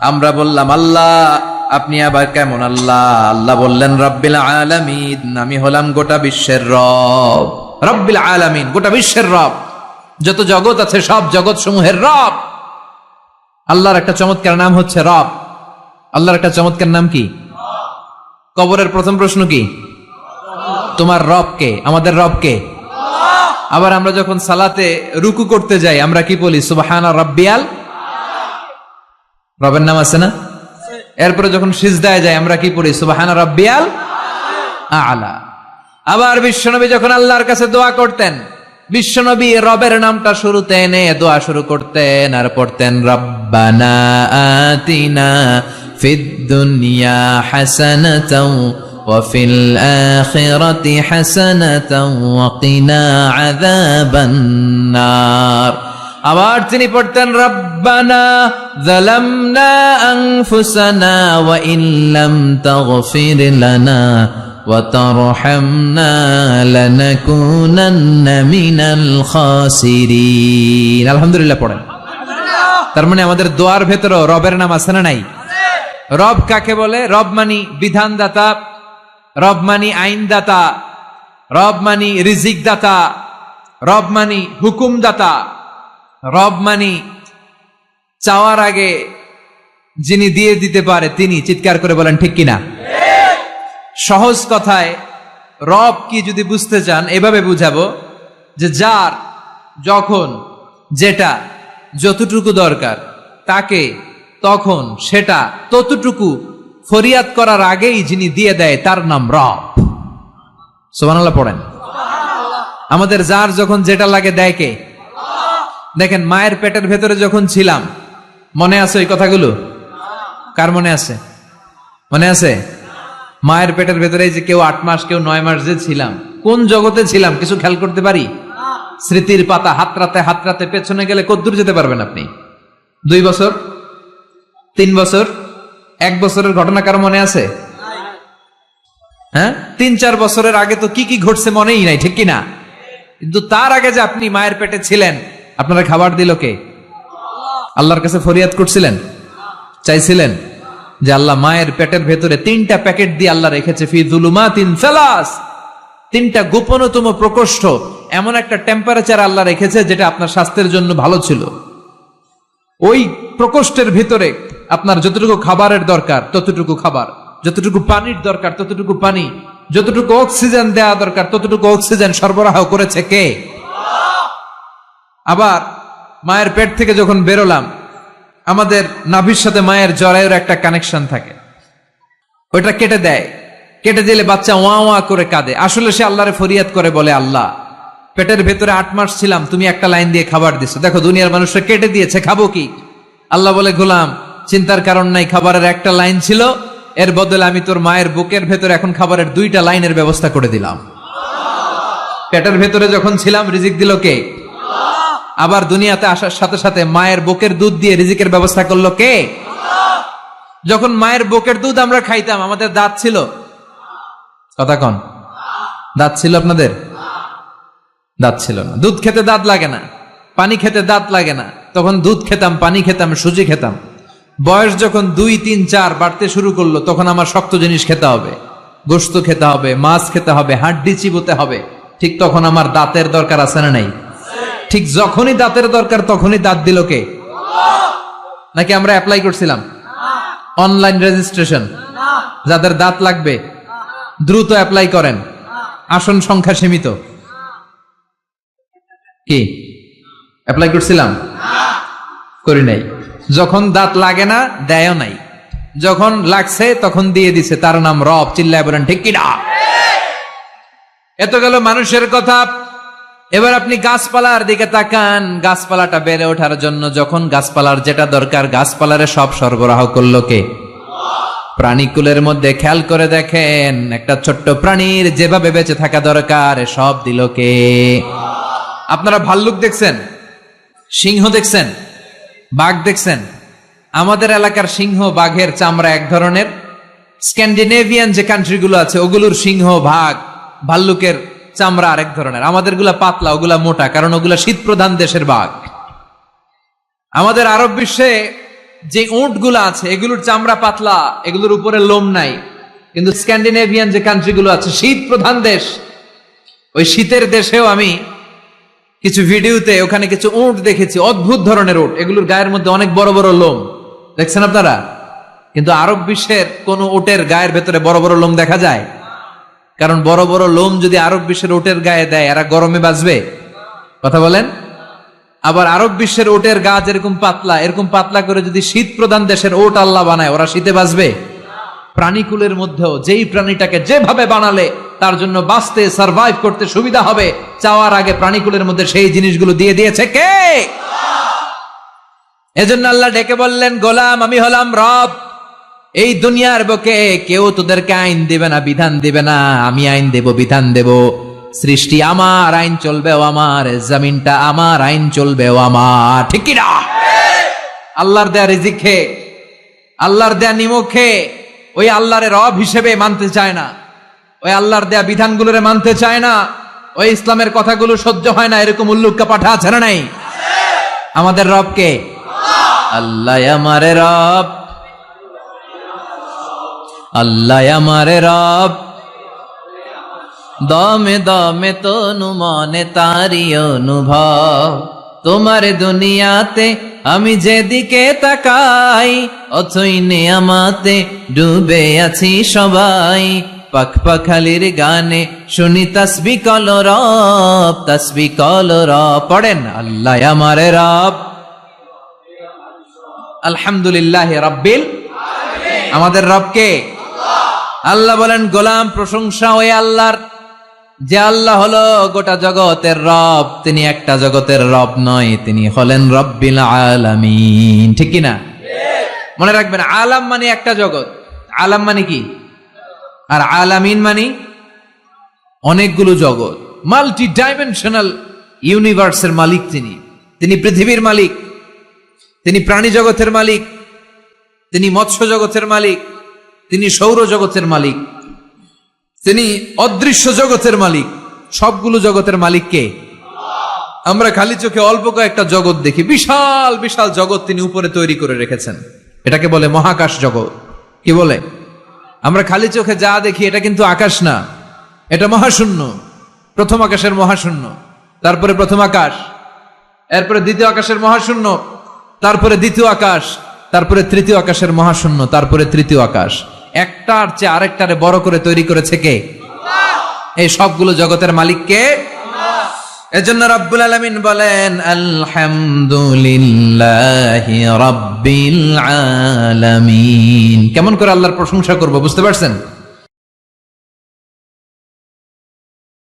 আমরা বললাম আল্লাহ আপনি আবার কেমন আল্লাহ? আল্লাহ বললেন রব্বিল আলামিন, আমি হলাম গোটা বিশ্বের রব। রব্বিল আলামিন, গোটা বিশ্বের রব, যত জগৎ আছে সব জগৎ সমূহের রব। আল্লাহর একটা চমৎকার নাম হচ্ছে রব। আল্লাহর একটা চমৎকার নাম কি? কবরের প্রথম প্রশ্ন কি? তোমার রব কে? আমাদের রব কে? আবার আমরা যখন সালাতে রুকু করতে যাই আমরা কি বলি? সুবহানা রাব্বিয়াল। রবের নাম আছে না? এরপরে যখন সিজদায় যাই আমরা কি পড়ি? সুবহানা রাব্বিয়াল আ'লা। আবার বিশ্বনবী যখন আল্লাহর কাছে দোয়া করতেন, বিশ্বনবী রবের নামটা শুরুতে এনে দোয়া শুরু করতেন আর পড়তেন রব্বানা আতিনা ফিদ দুনিয়া হাসানাতাও ওয়া ফিল আখিরাতি হাসানাতাও ওয়া কিনা আযাবান নার। আবার তিনি পড়তেন রব্বানা যালামনা আনফুসানা ওয়া ইল্লাম তাগফির লানা ওয়া তারহামনা লানাকুনান্না মিনাল খাসিরিন। আলহামদুলিল্লাহ পড়েন। তার মানে আমাদের দোয়ার ভেতরেও রবের নাম আছে না নাই? রব কাকে বলে? রব মানি বিধানদাতা, রব মানি আইনদাতা, রব মানি রিজিক দাতা, রব মানি হুকুমদাতা, রব মানি চাওয়ার আগে যিনি দিয়ে দিতে পারে তিনি। চিৎকার করে বলেন ঠিক কিনা? সহজ কথায় রব কি যদি বুঝতে চান এভাবে বুঝাবো যে যার যখন যেটা যতটুকু দরকার তাকে তখন সেটা ততটুকু ফরিয়াদ করার আগেই যিনি দিয়ে দেয় তার নাম রব। সুবহানাল্লাহ পড়েন। আমাদের যার যখন যেটা লাগে দেয় কে? দেখেন মায়ের পেটের ভেতরে যখন ছিলাম, মনে আছে ওই কথাগুলো? কার মনে আছে? মনে আছে? মায়ের পেটের ভেতরে যে কেউ 8 মাস কেউ 9 মাস যে ছিলাম, কোন জগতে ছিলাম কিছু খেয়াল করতে পারি? স্মৃতির পাতা হাতরাতে হাতরাতে পেছনে গেলে কতদূর যেতে পারবেন আপনি? 2 বছর, 3 বছর, 1 বছরের ঘটনা কারো মনে আছে? হ্যাঁ, 3-4 বছরের আগে তো কি কি ঘটছে মনেই নাই, ঠিক কিনা? কিন্তু তার আগে যে আপনি মায়ের পেটে ছিলেন, আপনারা খাবার দিল কে? আল্লাহর কাছে ফরিয়াদ করছিলেন, চাইছিলেন যে আল্লাহ মায়ের পেটের ভেতরে 3টা প্যাকেট দিয়ে আল্লাহ রেখেছে ফি যুলুমাতিন সালাস, 3টা গোপনতম প্রকোষ্ঠ, এমন একটা টেম্পারেচার আল্লাহ রেখেছে যেটা আপনার স্বাস্থ্যের জন্য ভালো ছিল। ওই প্রকোষ্ঠের ভিতরে আপনার যতটুকু খাবারের দরকার ততটুকু খাবার, যতটুকু পানির দরকার ততটুকু পানি, যতটুকু অক্সিজেন দেওয়া দরকার ততটুকু অক্সিজেন সরবরাহ করেছে কে? আবার মায়ের পেট থেকে যখন বেরোলাম, আমাদের নাভির সাথে মায়ের জরায়ুর একটা কানেকশন থাকে, ওইটা কেটে দেয়। কেটে দিলে বাচ্চা ওয়া ওয়া করে কাঁদে। আসলে সে আল্লাহরে ফরিয়াদ করে, বলে আল্লাহ পেটের ভেতরে 8 মাস ছিলাম, তুমি একটা লাইন দিয়ে খাবার দিছো, দেখো দুনিয়ার মানুষরা কেটে দিয়েছে, খাবো কি? আল্লাহ বলে গোলাম চিন্তার কারণ নাই, খাবারের একটা লাইন ছিল, এর বদলে আমি তোর মায়ের বুকের ভেতরে এখন খাবারের 2টা লাইনের ব্যবস্থা করে দিলাম। পেটের ভেতরে যখন ছিলাম রিজিক দিল কে? আবার দুনিয়াতে আসার সাথে সাথে মায়ের বুকের দুধ দিয়ে রিজিকের ব্যবস্থা করলো কে? যখন মায়ের বুকের দুধ আমরা খাইতাম আমাদের দাঁত ছিল? কথা কন, দাঁত ছিল আপনাদের? দাঁত ছিল না। দুধ খেতে দাঁত লাগে না, পানি খেতে দাঁত লাগে না, তখন দুধ খেতাম, পানি খেতাম, সুজি খেতাম। বয়স যখন 2, 3, 4 বাড়তে শুরু করলো তখন আমার শক্ত জিনিস খেতে হবে, গোশত খেতে হবে, মাছ খেতে হবে, হাড্ডি চিবোতে হবে। ঠিক তখন আমার দাঁতের দরকার আছে না নাই? ঠিক যখনই দাঁতের দরকার তখনই দাঁত দিল কে? নাকি আমরা অ্যাপ্লাই করছিলাম? অনলাইন রেজিস্ট্রেশন, যাদের দাঁত লাগবে দ্রুত অ্যাপ্লাই করেন, আসন সংখ্যা সীমিত। কি অ্যাপ্লাই করছিলাম? করি নাই। যখন দাঁত লাগে না দেয়ও নাই, যখন লাগছে তখন দিয়ে দিছে, তার নাম রব। চিল্লায় বলেন ঠিক কিনা? এত গেল মানুষের কথা। এবার আপনি গাছপালার দিকে তাকান, গাছপালাটা বেড়ে ওঠার জন্য যখন গাছপালার যেটা দরকার গাছপালারে সব সরবরাহ করলো কে? প্রাণীকুলের মধ্যে খেয়াল করে দেখেন, একটা ছোট্ট প্রাণীর যেভাবে বেঁচে থাকা দরকার সব দিল কে? আপনারা ভাল্লুক দেখছেন, সিংহ দেখছেন, বাঘ দেখছেন? আমাদের এলাকার সিংহ বাঘের চামড়া এক ধরনের, স্ক্যান্ডিনেভিয়ান যে কান্ট্রিগুলো আছে ওগুলোর সিংহ বাঘ ভাল্লুকের চামড়া আরেক ধরনের। আমাদের গুলা পাতলা, ওগুলা মোটা, কারণ ওগুলা শীত প্রধান দেশের বাঘ। আমাদের আরব বিশ্বে যে উটগুলো আছে এগুলোর চামড়া পাতলা, এগুলোর উপরে লোম নাই। কিন্তু স্ক্যান্ডিনেভিয়ান যে কান্ট্রিগুলো আছে, শীত প্রধান দেশ, ওই শীতের দেশেও আমি কিছু ভিডিওতে ওখানে কিছু উট দেখেছি, অদ্ভুত ধরনের উট, এগুলোর গায়ের মধ্যে অনেক বড় বড় লোম, দেখছেন আপনারা? কিন্তু আরব বিশ্বের কোন উটের গায়ের ভেতরে বড় বড় লোম দেখা যায়? কারণ বড় বড় লোম যদি আরব বিশ্বের উটের গায়ে দেয়, এরা গরমে বাঁচবে? কথা বলেন। আবার আরব বিশ্বের উটের গা যেরকম পাতলা, এরকম পাতলা করে যদি শীত প্রধান দেশের উট আল্লাহ বানায়, ওরা শীতে বাঁচবে? প্রাণীকুলের মধ্যেও যেই প্রাণীটাকে যেভাবে বানালে তার জন্য বাঁচতে, সার্ভাইভ করতে সুবিধা হবে, চাওয়ার আগে প্রাণীকুলের মধ্যে সেই জিনিসগুলো দিয়ে দিয়েছে কে? এজন্য আল্লাহ ডেকে বললেন, গোলাম আমি হলাম রব। এই দুনিয়ার বুকে কেউ তোদেরকে আইন দিবে না, বিধান দিবে না, আমি আইন দেব, বিধান দেব। সৃষ্টি আমার, আইন চলবেও আমার, জমিনটা আমার, আইন চলবেও আমার, ঠিক কি না? আল্লাহর দেয়া রিজিক খেয়ে, আল্লাহর দেয়া নিমক খেয়ে ওই আল্লাহর রব হিসেবে মানতে চায় না, ওই আল্লাহর দেয়া বিধানগুলোরে মানতে চায় না, ওই ইসলামের কথাগুলো সহ্য হয় না, এরকম উল্লুক্কা পাঠা আছে না নাই? আমাদের রবকে আল্লাহ আমারে রব, আল্লাহ আমারে রব, দমে দমে তনু মনে তারি অনুভব। তোমার দুনিয়াতে আমি যেদিকে তাকাই, অথই নেয়ামাতে ডুবে আছি সবাই। পাখ পাখালির গানে শুনি তাসবি কল রব, তাসবি কল রব। পড়েন, আল্লাহ আমারে রব, আলহামদুলিল্লাহ রাব্বিল আলামিন। আমাদের রবকে আল্লাহ বলেন, গোলাম প্রশংসা ওই আল্লাহর, যে আল্লাহ হলো গোটা জগতের রব। তিনি একটা জগতের রব নয়, তিনি হলেন রব্বিল আলামিন, ঠিক কি না? মনে রাখবেন, আলাম মানে একটা জগৎ, আলাম মানে কি? আর আলামিন মানে অনেকগুলো জগৎ, মাল্টি ডাইমেনশনাল ইউনিভার্সের মালিক তিনি। তিনি পৃথিবীর মালিক, তিনি প্রাণী জগতের মালিক, তিনি মৎস্য জগতের মালিক, তিনি সৌর জগতের মালিক, তিনি অদৃশ্য জগতের মালিক। সবগুলো জগতের মালিক কে? আমরা খালি চোখে অল্প কয়েকটা জগৎ দেখি, বিশাল বিশাল জগৎ তিনি উপরে তৈরি করে রেখেছেন, এটাকে বলে মহাকাশ জগৎ। কি বলে? আমরা খালি চোখে যা দেখি এটা কিন্তু আকাশ না, এটা মহাশূন্য। প্রথম আকাশের মহাশূন্য, তারপরে প্রথম আকাশ, এরপরে দ্বিতীয় আকাশের মহাশূন্য, তারপরে দ্বিতীয় আকাশ, তারপরে তৃতীয় আকাশের মহাশূন্য, তারপরে তৃতীয় আকাশ। একটার চেয়ে আরেকটারে বড় করে তৈরি করেছে কে? এই সবগুলো জগতের মালিক কে? এজন্য রব্বুল আলামিন বলেন, আলহামদুলিল্লাহি রাব্বিল আলামিন। কেমন করে আল্লাহর প্রশংসা করব, বুঝতে পারছেন?